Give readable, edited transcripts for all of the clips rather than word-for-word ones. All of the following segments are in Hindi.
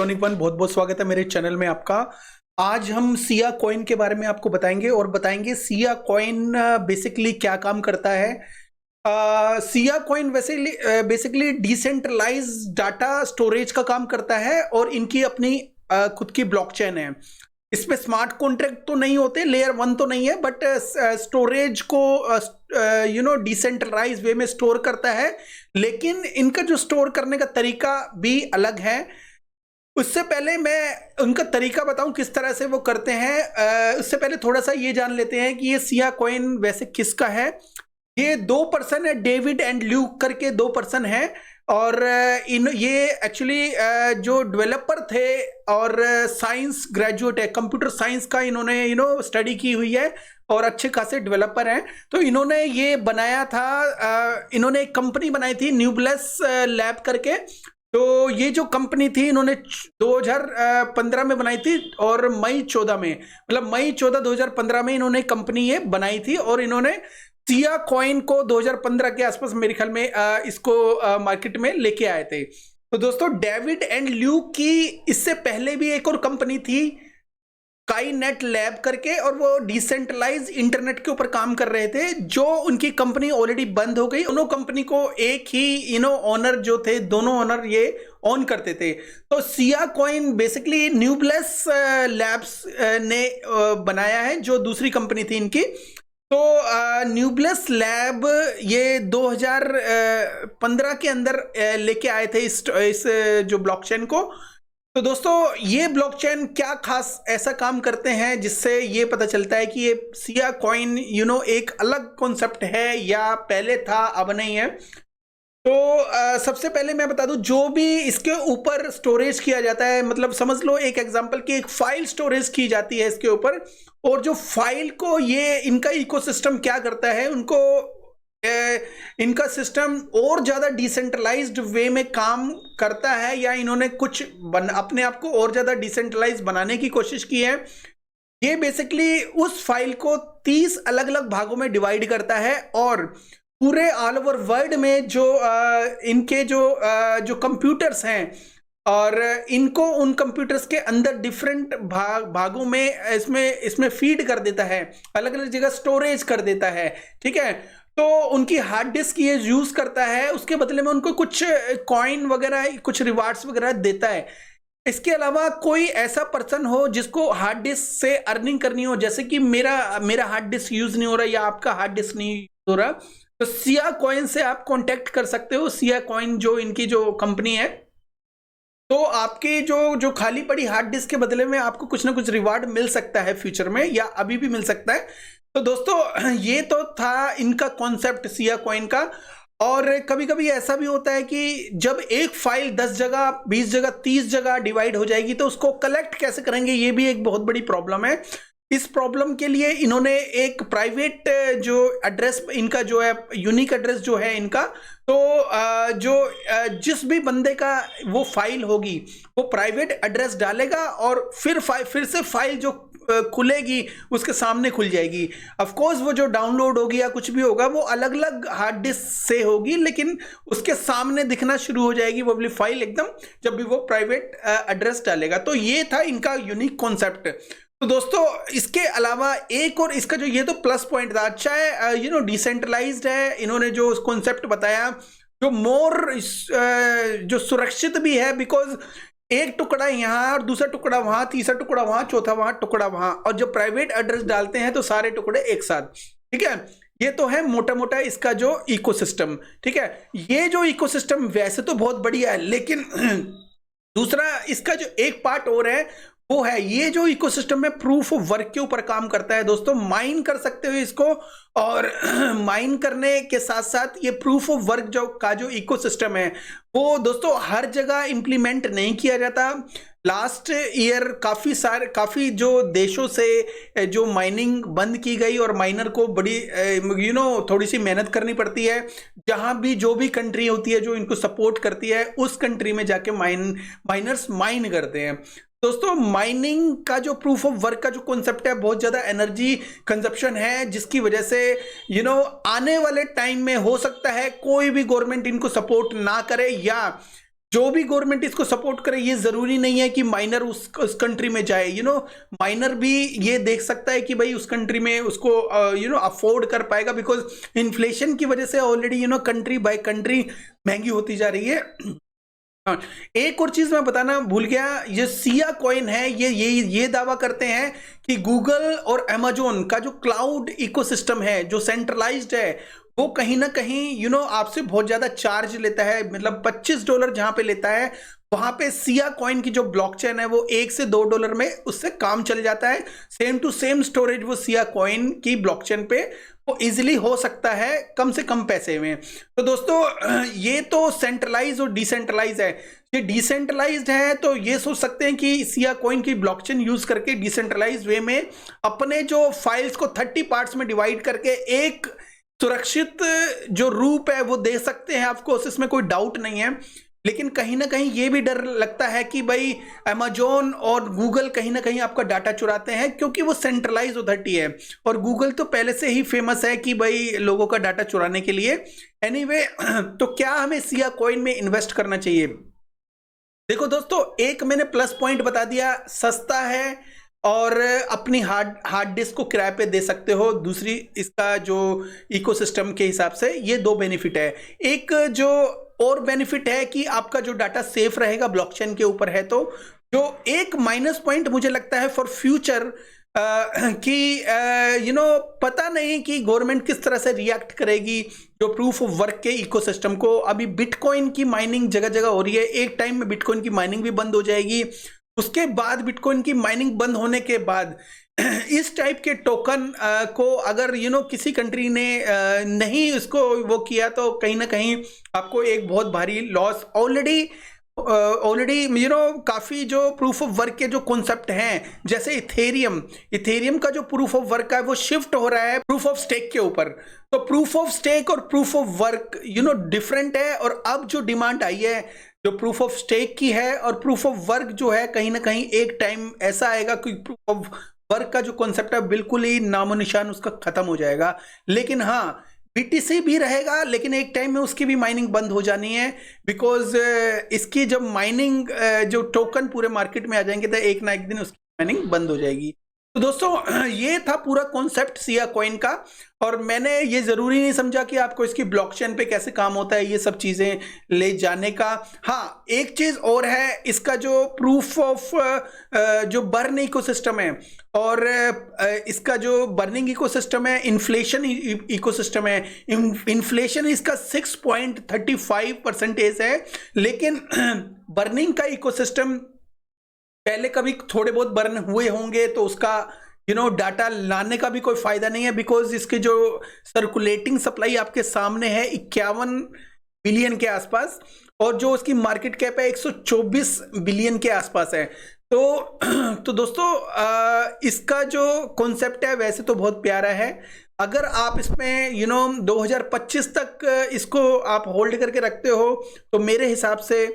वन बहुत बहुत स्वागत है मेरे चैनल में आपका। आज हम सिया कॉइन के बारे में आपको बताएंगे और बताएंगे सिया कॉइन बेसिकली क्या काम करता है। सिया कॉइन वैसे बेसिकली डिसेंट्रलाइज डाटा स्टोरेज का काम करता है और इनकी अपनी खुद की ब्लॉकचेन है। इसमें स्मार्ट कॉन्ट्रैक्ट तो नहीं होते, लेयर 1 तो नहीं है, बट स्टोरेज को डिसेंट्रलाइज वे में स्टोर करता है। लेकिन इनका जो स्टोर करने का तरीका भी अलग है। उससे पहले मैं उनका तरीका बताऊं किस तरह से वो करते हैं, उससे पहले थोड़ा सा ये जान लेते हैं कि ये सिया कॉइन वैसे किसका है। ये 2 पर्सन है, डेविड एंड ल्यूक करके 2 पर्सन है। और ये एक्चुअली जो डेवलपर थे और साइंस ग्रेजुएट है, कंप्यूटर साइंस का इन्होंने स्टडी की हुई है और अच्छे खासे डेवलपर हैं। तो इन्होंने ये बनाया था, इन्होंने एक कंपनी बनाई थी न्यूब्लेस लैब करके। तो ये जो कंपनी थी इन्होंने 2015 में बनाई थी और मई 14 में, मतलब मई 14 2015 में इन्होंने कंपनी ये बनाई थी और इन्होंने सिया कॉइन को 2015 के आसपास मेरे ख्याल में इसको मार्केट में लेके आए थे। तो दोस्तों, डेविड एंड ल्यूक की इससे पहले भी एक और कंपनी थी स्काईनेट लैब करके, और वो डिसेंट्रलाइज इंटरनेट के ऊपर काम कर रहे थे। जो उनकी कंपनी ऑलरेडी बंद हो गई। दोनों कंपनी को एक ही ओनर जो थे, दोनों ओनर ये ऑन करते थे। तो सिया कॉइन बेसिकली न्यूब्लेस लैब्स ने बनाया है, जो दूसरी कंपनी थी इनकी। तो न्यूब्लेस लैब ये 2015 के अंदर लेके आए थे इस जो ब्लॉकचेन को। तो दोस्तों, ये ब्लॉकचेन क्या खास ऐसा काम करते हैं जिससे ये पता चलता है कि ये सिया कॉइन एक अलग कॉन्सेप्ट है या पहले था अब नहीं है। तो सबसे पहले मैं बता दूं, जो भी इसके ऊपर स्टोरेज किया जाता है, मतलब समझ लो एक एग्जांपल की एक फाइल स्टोरेज की जाती है इसके ऊपर, और जो फाइल को ये इनका इकोसिस्टम क्या करता है, इनका सिस्टम और ज्यादा डिसेंट्रलाइज्ड वे में काम करता है, या इन्होंने कुछ अपने आप को और ज्यादा डिसेंट्रलाइज बनाने की कोशिश की है। ये बेसिकली उस फाइल को 30 अलग अलग भागों में डिवाइड करता है और पूरे ऑल ओवर वर्ल्ड में जो इनके जो कंप्यूटर्स हैं, और इनको उन कंप्यूटर्स के अंदर डिफरेंट भागों में इसमें फीड कर देता है, अलग अलग जगह स्टोरेज कर देता है। ठीक है, तो उनकी हार्ड डिस्क ये यूज करता है, उसके बदले में उनको कुछ कॉइन वगैरह, कुछ रिवार्ड्स वगैरह देता है। इसके अलावा कोई ऐसा पर्सन हो जिसको हार्ड डिस्क से अर्निंग करनी हो, जैसे कि मेरा हार्ड डिस्क यूज नहीं हो रहा या आपका हार्ड डिस्क नहीं हो रहा, तो सिया कॉइन से आप कांटेक्ट कर सकते हो। सिया कॉइन जो इनकी जो कंपनी है, तो आपकी जो खाली पड़ी हार्ड डिस्क के बदले में आपको कुछ ना कुछ रिवार्ड मिल सकता है फ्यूचर में, या अभी भी मिल सकता है। तो दोस्तों, ये तो था इनका कॉन्सेप्ट सिया कॉइन का। और कभी कभी ऐसा भी होता है कि जब एक फाइल 10 जगह, 20 जगह, 30 जगह डिवाइड हो जाएगी, तो उसको कलेक्ट कैसे करेंगे, ये भी एक बहुत बड़ी प्रॉब्लम है। इस प्रॉब्लम के लिए इन्होंने एक प्राइवेट जो एड्रेस इनका जो है, यूनिक एड्रेस जो है इनका, तो जिस भी बंदे का वो फाइल होगी वो प्राइवेट एड्रेस डालेगा और फिर से फाइल जो खुलेगी उसके सामने खुल जाएगी। ऑफ कोर्स वो जो डाउनलोड होगी या कुछ भी होगा वो अलग अलग हार्ड डिस्क से होगी, लेकिन उसके सामने दिखना शुरू हो जाएगी वो वाली फाइल एकदम, जब भी वो प्राइवेट एड्रेस डालेगा। तो ये था इनका यूनिक कॉन्सेप्ट। तो दोस्तों, इसके अलावा एक और इसका जो, ये तो प्लस पॉइंट था, अच्छा है डिसेंट्रलाइज्ड है, इन्होंने जो कॉन्सेप्ट बताया जो मोर जो सुरक्षित भी है, बिकॉज एक टुकड़ा यहाँ और दूसरा टुकड़ा वहां, तीसरा टुकड़ा वहां, चौथा वहां, टुकड़ा वहां, और जब प्राइवेट एड्रेस डालते हैं तो सारे टुकड़े एक साथ। ठीक है, ये तो है मोटा मोटा इसका जो इकोसिस्टम। ठीक है, ये जो इकोसिस्टम वैसे तो बहुत बढ़िया है, लेकिन दूसरा इसका जो एक पार्ट और है वो है ये जो इकोसिस्टम में प्रूफ ऑफ वर्क के ऊपर काम करता है। दोस्तों, माइन कर सकते हो इसको, और माइन करने के साथ साथ ये प्रूफ ऑफ वर्क जो इकोसिस्टम है वो दोस्तों हर जगह इंप्लीमेंट नहीं किया जाता। लास्ट ईयर काफी जो देशों से जो माइनिंग बंद की गई, और माइनर को बड़ी थोड़ी सी मेहनत करनी पड़ती है। जहां भी जो भी कंट्री होती है जो इनको सपोर्ट करती है, उस कंट्री में जाके माइनर्स माइन करते हैं। दोस्तों, माइनिंग का जो प्रूफ ऑफ वर्क का जो कॉन्सेप्ट है, बहुत ज़्यादा एनर्जी कंजप्शन है, जिसकी वजह से आने वाले टाइम में हो सकता है कोई भी गवर्नमेंट इनको सपोर्ट ना करे, या जो भी गवर्नमेंट इसको सपोर्ट करे, ये जरूरी नहीं है कि माइनर उस कंट्री में जाए। माइनर भी ये देख सकता है कि भाई उस कंट्री में उसको अफोर्ड कर पाएगा, बिकॉज इन्फ्लेशन की वजह से ऑलरेडी कंट्री बाय कंट्री महंगी होती जा रही है। हाँ, एक और चीज मैं बताना भूल गया, ये सिया कॉइन है, ये दावा करते हैं कि गूगल और अमेजोन का जो क्लाउड इकोसिस्टम है, जो सेंट्रलाइज्ड है, वो कहीं ना कहीं आपसे बहुत ज्यादा चार्ज लेता है। मतलब $25 जहां पे लेता है, वहां पे सिया कॉइन की जो ब्लॉकचेन है वो $1 से $2 में उससे काम चल जाता है। सेम टू सेम स्टोरेज वो सिया कॉइन की ब्लॉकचेन पे वो इजीली हो सकता है कम से कम पैसे में। तो दोस्तों, ये तो सेंट्रलाइज और डिसेंट्रलाइज है। ये डिसेंट्रलाइज्ड है तो ये सोच सकते हैं कि सिया कॉइन की ब्लॉकचेन यूज करके डिसेंट्रलाइज वे में अपने जो फाइल्स को 30 पार्ट्स में डिवाइड करके एक सुरक्षित जो रूप है वो दे सकते हैं। आपको इसमें कोई डाउट नहीं है, लेकिन कहीं ना कहीं ये भी डर लगता है कि भाई अमेजोन और गूगल कहीं ना कहीं आपका डाटा चुराते हैं, क्योंकि वो सेंट्रलाइज अथॉरिटी है और गूगल तो पहले से ही फेमस है कि भाई लोगों का डाटा चुराने के लिए। एनीवे, तो क्या हमें सिया कॉइन में इन्वेस्ट करना चाहिए? देखो दोस्तों, एक मैंने प्लस पॉइंट बता दिया, सस्ता है और अपनी हार्ड डिस्क को किराए पे दे सकते हो। दूसरी, इसका जो इकोसिस्टम के हिसाब से ये 2 बेनिफिट है। एक जो और बेनिफिट है कि आपका जो डाटा सेफ रहेगा ब्लॉकचेन के ऊपर है। तो जो एक माइनस पॉइंट मुझे लगता है फॉर फ्यूचर कि पता नहीं कि गवर्नमेंट किस तरह से रिएक्ट करेगी जो प्रूफ ऑफ वर्क के इकोसिस्टम को। अभी बिटकॉइन की माइनिंग जगह जगह हो रही है, एक टाइम में बिटकॉइन की माइनिंग भी बंद हो जाएगी। उसके बाद बिटकॉइन की माइनिंग बंद होने के बाद इस टाइप के टोकन को अगर किसी कंट्री ने नहीं इसको वो किया, तो कहीं ना कहीं आपको एक बहुत भारी लॉस ऑलरेडी काफी जो प्रूफ ऑफ वर्क के जो कॉन्सेप्ट हैं, जैसे इथेरियम का जो प्रूफ ऑफ वर्क है वो शिफ्ट हो रहा है प्रूफ ऑफ स्टेक के ऊपर। तो प्रूफ ऑफ स्टेक और प्रूफ ऑफ वर्क डिफरेंट है, और अब जो डिमांड आई है जो प्रूफ ऑफ स्टेक की है और प्रूफ ऑफ वर्क जो है, कहीं ना कहीं एक टाइम ऐसा आएगा कि प्रूफ ऑफ वर्क का जो कॉन्सेप्ट है बिल्कुल ही नामो निशान उसका खत्म हो जाएगा। लेकिन हाँ, BTC भी रहेगा, लेकिन एक टाइम में उसकी भी माइनिंग बंद हो जानी है, बिकॉज इसकी जब माइनिंग जो टोकन पूरे मार्केट में आ जाएंगे तो एक ना एक दिन उसकी माइनिंग बंद हो जाएगी। तो दोस्तों, ये था पूरा कॉन्सेप्ट सिया कॉइन का, और मैंने ये जरूरी नहीं समझा कि आपको इसकी ब्लॉकचेन पे कैसे काम होता है ये सब चीजें ले जाने का। हाँ, एक चीज और है, इसका जो प्रूफ ऑफ जो बर्न इकोसिस्टम है और इसका जो बर्निंग इकोसिस्टम है, इन्फ्लेशन इकोसिस्टम है। इन्फ्लेशन इसका 6.35% है, लेकिन बर्निंग का इकोसिस्टम पहले कभी थोड़े बहुत बर्न हुए होंगे तो उसका डाटा लाने का भी कोई फायदा नहीं है, बिकॉज इसके जो सर्कुलेटिंग सप्लाई आपके सामने है 51 बिलियन के आसपास, और जो उसकी मार्केट कैप है 124 बिलियन के आसपास है। तो दोस्तों, इसका जो कॉन्सेप्ट है वैसे तो बहुत प्यारा है। अगर आप इसमें 2025 तक इसको आप होल्ड करके रखते हो, तो मेरे हिसाब से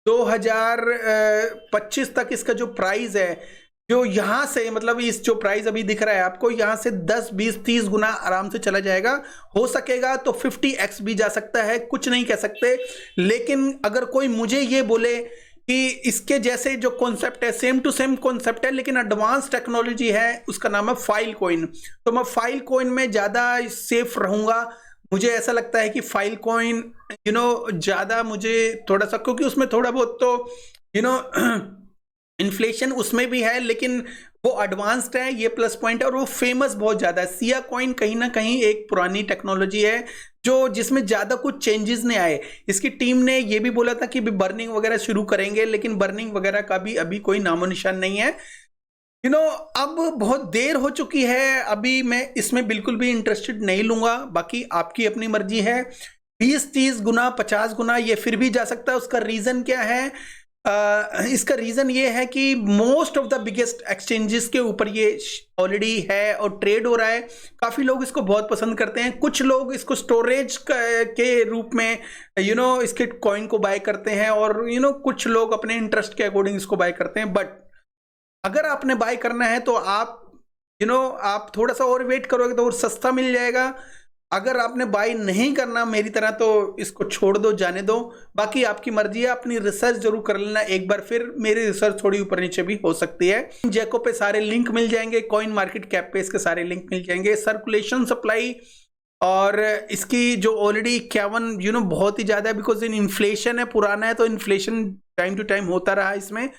2025 तक इसका जो प्राइस है, जो यहां से मतलब इस जो प्राइस अभी दिख रहा है आपको, यहां से 10, 20, 30 गुना आराम से चला जाएगा। हो सकेगा तो 50x भी जा सकता है, कुछ नहीं कह सकते। लेकिन अगर कोई मुझे ये बोले कि इसके जैसे जो कॉन्सेप्ट है सेम टू सेम कॉन्सेप्ट है लेकिन एडवांस टेक्नोलॉजी है, उसका नाम है फाइल कॉइन, तो मैं फाइल कॉइन में ज्यादा सेफ रहूंगा। मुझे ऐसा लगता है कि फाइल कॉइन ज्यादा मुझे थोड़ा सा, क्योंकि उसमें थोड़ा बहुत तो इन्फ्लेशन उसमें भी है, लेकिन वो एडवांस्ड है, ये प्लस पॉइंट है, और वो फेमस बहुत ज्यादा है। सिया कॉइन कहीं ना कहीं एक पुरानी टेक्नोलॉजी है जो जिसमें ज्यादा कुछ चेंजेस नहीं आए। इसकी टीम ने ये भी बोला था कि बर्निंग वगैरह शुरू करेंगे, लेकिन बर्निंग वगैरह का भी अभी कोई नामो निशान नहीं है। अब बहुत देर हो चुकी है, अभी मैं इसमें बिल्कुल भी इंटरेस्टेड नहीं लूंगा। बाकी आपकी अपनी मर्जी है, 20, 30 गुना, 50 गुना ये फिर भी जा सकता है। उसका रीजन क्या है? इसका रीजन ये है कि most of the biggest exchanges के ऊपर ये ऑलरेडी है और ट्रेड हो रहा है। काफी लोग इसको बहुत पसंद करते हैं, कुछ लोग इसको स्टोरेज के रूप में इसके कॉइन को बाय करते हैं, और कुछ लोग अपने इंटरेस्ट के अकॉर्डिंग इसको बाय करते हैं। बट अगर आपने बाय करना है तो आप आप थोड़ा सा और वेट करोगे तो और सस्ता मिल जाएगा। अगर आपने बाय नहीं करना मेरी तरह तो इसको छोड़ दो, जाने दो, बाकी आपकी मर्जी है। अपनी रिसर्च जरूर कर लेना एक बार, फिर मेरी रिसर्च थोड़ी ऊपर नीचे भी हो सकती है। जैको पे सारे लिंक मिल जाएंगे, कॉइन मार्केट कैप पे इसके सारे लिंक मिल जाएंगे। सर्कुलेशन सप्लाई और इसकी जो ऑलरेडी 51 बहुत ही ज्यादा है, बिकॉज इन इन्फ्लेशन है, पुराना है तो इन्फ्लेशन टाइम टू टाइम होता रहा इसमें।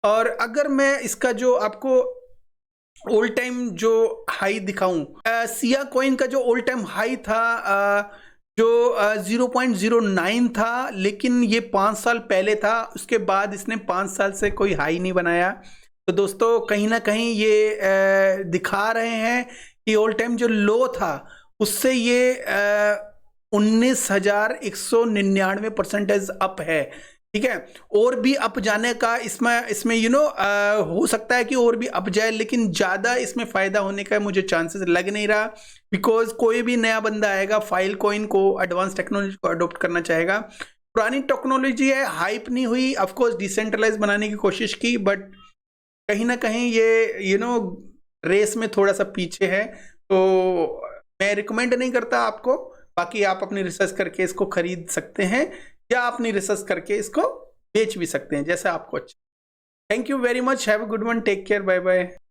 और अगर मैं इसका जो आपको ऑल टाइम जो हाई दिखाऊं, सिया कॉइन का जो ऑल टाइम हाई था जो 0.09 था, लेकिन ये 5 साल पहले था, उसके बाद इसने 5 साल से कोई हाई नहीं बनाया। तो दोस्तों कहीं ना कहीं ये दिखा रहे हैं कि ऑल टाइम जो लो था उससे ये 19,199% अप है, ठीक है। और भी अप जाने का इसमें हो सकता है कि और भी अप जाए, लेकिन ज्यादा इसमें फायदा होने का मुझे चांसेस लग नहीं रहा, बिकॉज कोई भी नया बंदा आएगा फाइल कॉइन को, एडवांस टेक्नोलॉजी को अडॉप्ट करना चाहेगा। पुरानी टेक्नोलॉजी है, हाइप नहीं हुई, ऑफकोर्स डिसेंट्रलाइज बनाने की कोशिश की, बट कहीं ना कहीं ये रेस में थोड़ा सा पीछे है। तो मैं रिकमेंड नहीं करता आपको, बाकी आप अपनी रिसर्च करके इसको खरीद सकते हैं या अपनी रिसर्च करके इसको बेच भी सकते हैं, जैसा आपको अच्छा। Thank you very much, have a good one, take care, bye bye.